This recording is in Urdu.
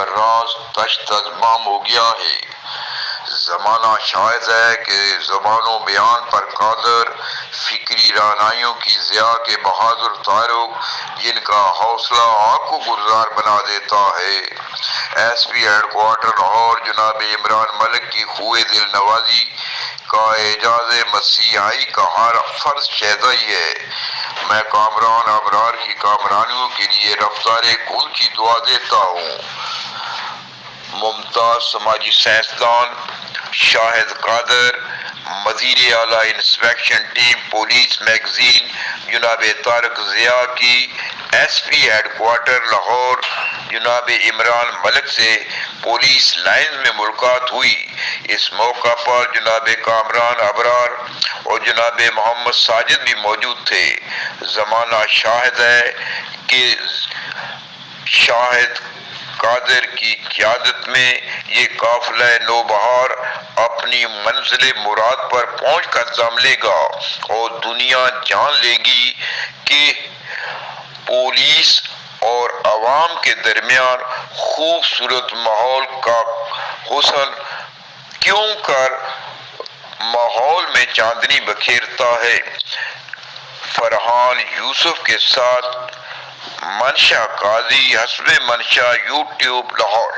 براز تشت از بام ہو گیا ہے۔ زمانہ شاہد ہے کہ زبان و بیان پر قادر فکری رعنائیوں کی ضیاء کے بہادر تارک جن کا حوصلہ آنکھ کو گلزار بنا دیتا ہے۔ S P headquarter Lahore جناب عمران ملک کی خوئے دل نوازی کا اعجاز مسیحائی کا ہر فرض شہدائی ہے۔ میں کامران ابرار کی کامرانیوں کے لیے رفتار کل کی دعا دیتا ہوں۔ ممتاز سماجی سائنسدان شاہد قادر، مدیر اعلیٰ انسپیکشن ٹیم پولیس میگزین جناب طارق ضیاء کی S P headquarter Lahore جناب عمران ملک سے پولیس لائنز میں ملاقات ہوئی۔ اس موقع پر جناب کامران ابرار اور جناب محمد ساجد بھی موجود تھے۔ زمانہ شاہد ہے کہ شاہد قادر کی قیادت میں یہ قافلہ نوبہار اپنی منزل مراد پر پہنچ کر دم لے گا اور دنیا جان لے گی کہ پولیس اور عوام کے درمیان خوبصورت ماحول کا حسن کیوں کر ماحول میں چاندنی بکھیرتا ہے۔ فرحان یوسف کے ساتھ منشا قاضی، حسب منشا، یوٹیوب لاہور۔